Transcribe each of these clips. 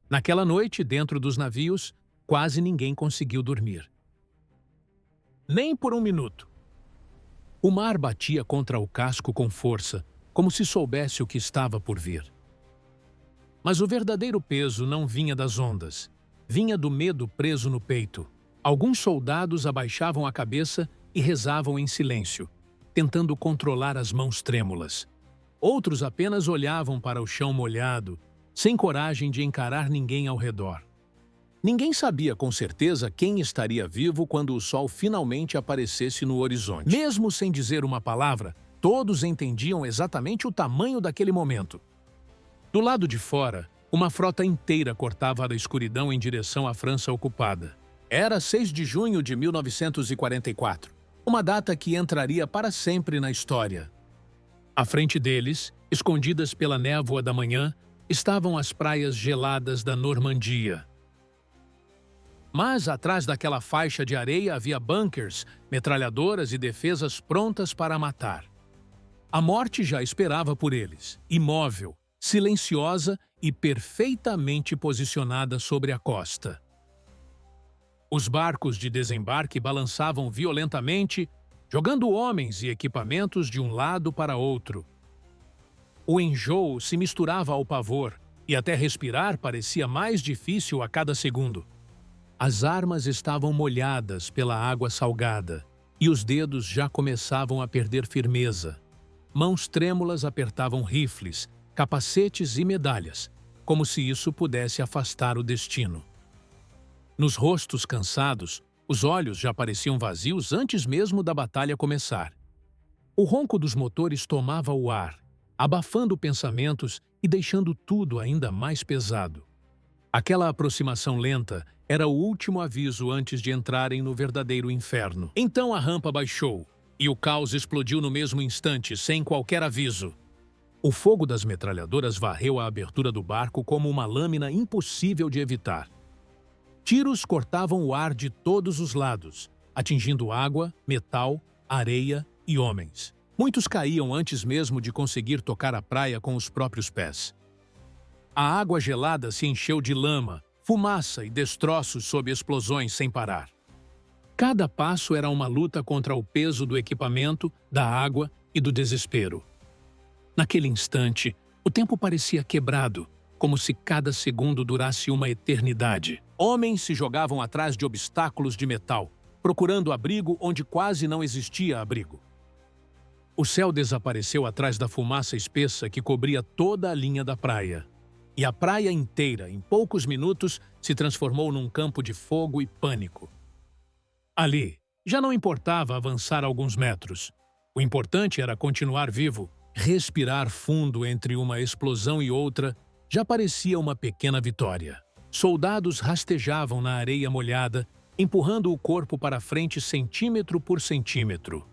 Naquela noite, dentro dos navios, quase ninguém conseguiu dormir. Nem por um minuto. O mar batia contra o casco com força, como se soubesse o que estava por vir. Mas o verdadeiro peso não vinha das ondas. Vinha do medo preso no peito. Alguns soldados abaixavam a cabeça e rezavam em silêncio, tentando controlar as mãos trêmulas. Outros apenas olhavam para o chão molhado, sem coragem de encarar ninguém ao redor. Ninguém sabia com certeza quem estaria vivo quando o sol finalmente aparecesse no horizonte. Mesmo sem dizer uma palavra, todos entendiam exatamente o tamanho daquele momento. Do lado de fora, uma frota inteira cortava a escuridão em direção à França ocupada. Era 6 de junho de 1944, uma data que entraria para sempre na história. À frente deles, escondidas pela névoa da manhã, estavam as praias geladas da Normandia. Mas atrás daquela faixa de areia havia bunkers, metralhadoras e defesas prontas para matar. A morte já esperava por eles, imóvel, silenciosa e perfeitamente posicionada sobre a costa. Os barcos de desembarque balançavam violentamente, jogando homens e equipamentos de um lado para outro. O enjoo se misturava ao pavor, e até respirar parecia mais difícil a cada segundo. As armas estavam molhadas pela água salgada, e os dedos já começavam a perder firmeza. Mãos trêmulas apertavam rifles, capacetes e medalhas, como se isso pudesse afastar o destino. Nos rostos cansados, os olhos já pareciam vazios antes mesmo da batalha começar. O ronco dos motores tomava o ar, abafando pensamentos e deixando tudo ainda mais pesado. Aquela aproximação lenta era o último aviso antes de entrarem no verdadeiro inferno. Então a rampa baixou, e o caos explodiu no mesmo instante, sem qualquer aviso. O fogo das metralhadoras varreu a abertura do barco como uma lâmina impossível de evitar. Tiros cortavam o ar de todos os lados, atingindo água, metal, areia e homens. Muitos caíam antes mesmo de conseguir tocar a praia com os próprios pés. A água gelada se encheu de lama, fumaça e destroços sob explosões sem parar. Cada passo era uma luta contra o peso do equipamento, da água e do desespero. Naquele instante, o tempo parecia quebrado, como se cada segundo durasse uma eternidade. Homens se jogavam atrás de obstáculos de metal, procurando abrigo onde quase não existia abrigo. O céu desapareceu atrás da fumaça espessa que cobria toda a linha da praia. E a praia inteira, em poucos minutos, se transformou num campo de fogo e pânico. Ali, já não importava avançar alguns metros. O importante era continuar vivo. Respirar fundo entre uma explosão e outra já parecia uma pequena vitória. Soldados rastejavam na areia molhada, empurrando o corpo para frente centímetro por centímetro.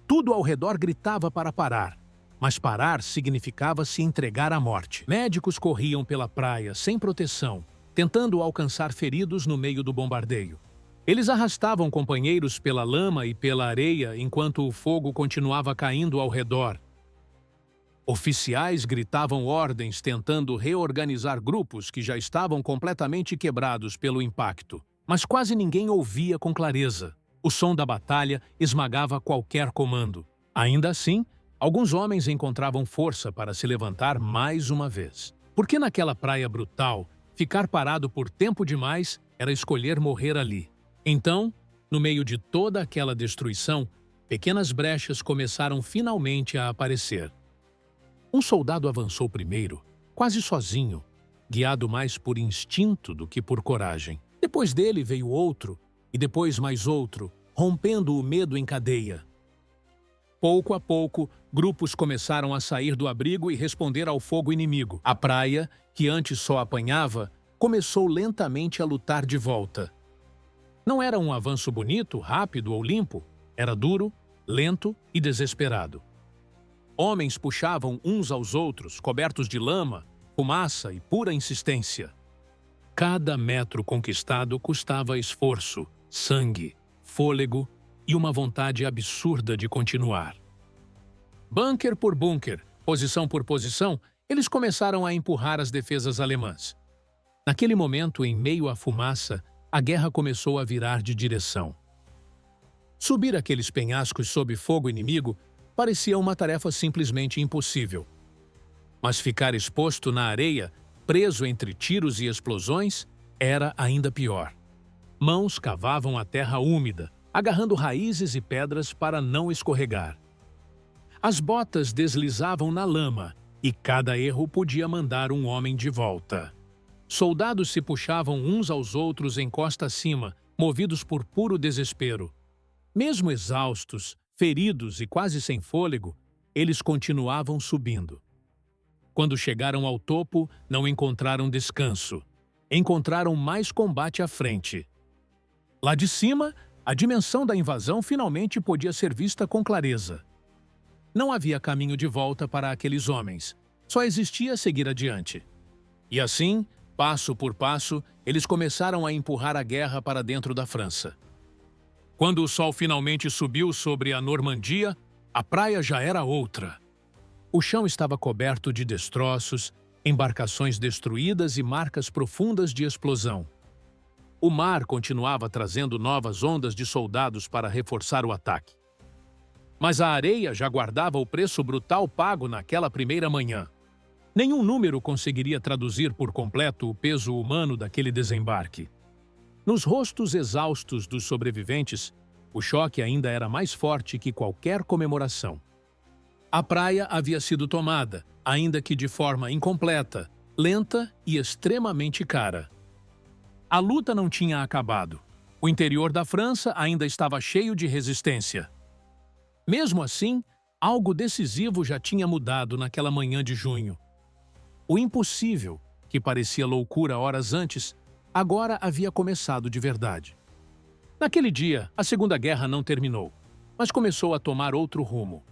Tudo ao redor gritava para parar, mas parar significava se entregar à morte. Médicos corriam pela praia sem proteção, tentando alcançar feridos no meio do bombardeio. Eles arrastavam companheiros pela lama e pela areia enquanto o fogo continuava caindo ao redor. Oficiais gritavam ordens tentando reorganizar grupos que já estavam completamente quebrados pelo impacto. Mas quase ninguém ouvia com clareza. O som da batalha esmagava qualquer comando. Ainda assim, alguns homens encontravam força para se levantar mais uma vez. Porque naquela praia brutal, ficar parado por tempo demais era escolher morrer ali. Então, no meio de toda aquela destruição, pequenas brechas começaram finalmente a aparecer. Um soldado avançou primeiro, quase sozinho, guiado mais por instinto do que por coragem. Depois dele veio outro, e depois mais outro, rompendo o medo em cadeia. Pouco a pouco, grupos começaram a sair do abrigo e responder ao fogo inimigo. A praia, que antes só apanhava, começou lentamente a lutar de volta. Não era um avanço bonito, rápido ou limpo. Era duro, lento e desesperado. Homens puxavam uns aos outros, cobertos de lama, fumaça e pura insistência. Cada metro conquistado custava esforço, sangue, fôlego e uma vontade absurda de continuar. Bunker por bunker, posição por posição, eles começaram a empurrar as defesas alemãs. Naquele momento, em meio à fumaça, a guerra começou a virar de direção. Subir aqueles penhascos sob fogo inimigo parecia uma tarefa simplesmente impossível. Mas ficar exposto na areia, preso entre tiros e explosões, era ainda pior. Mãos cavavam a terra úmida, agarrando raízes e pedras para não escorregar. As botas deslizavam na lama e cada erro podia mandar um homem de volta. Soldados se puxavam uns aos outros em costa acima, movidos por puro desespero. Mesmo exaustos, feridos e quase sem fôlego, eles continuavam subindo. Quando chegaram ao topo, não encontraram descanso. Encontraram mais combate à frente. Lá de cima, a dimensão da invasão finalmente podia ser vista com clareza. Não havia caminho de volta para aqueles homens. Só existia seguir adiante. E assim, passo por passo, eles começaram a empurrar a guerra para dentro da França. Quando o sol finalmente subiu sobre a Normandia, a praia já era outra. O chão estava coberto de destroços, embarcações destruídas e marcas profundas de explosão. O mar continuava trazendo novas ondas de soldados para reforçar o ataque. Mas a areia já guardava o preço brutal pago naquela primeira manhã. Nenhum número conseguiria traduzir por completo o peso humano daquele desembarque. Nos rostos exaustos dos sobreviventes, o choque ainda era mais forte que qualquer comemoração. A praia havia sido tomada, ainda que de forma incompleta, lenta e extremamente cara. A luta não tinha acabado. O interior da França ainda estava cheio de resistência. Mesmo assim, algo decisivo já tinha mudado naquela manhã de junho. O impossível, que parecia loucura horas antes, agora havia começado de verdade. Naquele dia, a Segunda Guerra não terminou, mas começou a tomar outro rumo.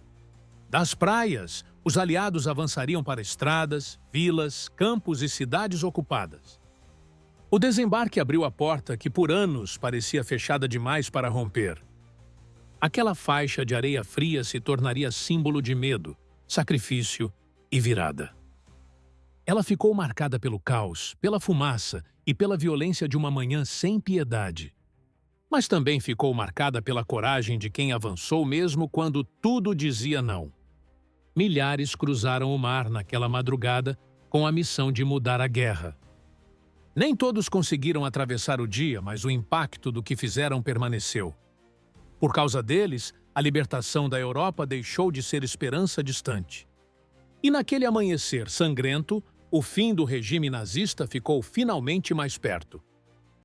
Das praias, os aliados avançariam para estradas, vilas, campos e cidades ocupadas. O desembarque abriu a porta que por anos parecia fechada demais para romper. Aquela faixa de areia fria se tornaria símbolo de medo, sacrifício e virada. Ela ficou marcada pelo caos, pela fumaça e pela violência de uma manhã sem piedade. Mas também ficou marcada pela coragem de quem avançou mesmo quando tudo dizia não. Milhares cruzaram o mar naquela madrugada com a missão de mudar a guerra. Nem todos conseguiram atravessar o dia, mas o impacto do que fizeram permaneceu. Por causa deles, a libertação da Europa deixou de ser esperança distante. E naquele amanhecer sangrento, o fim do regime nazista ficou finalmente mais perto.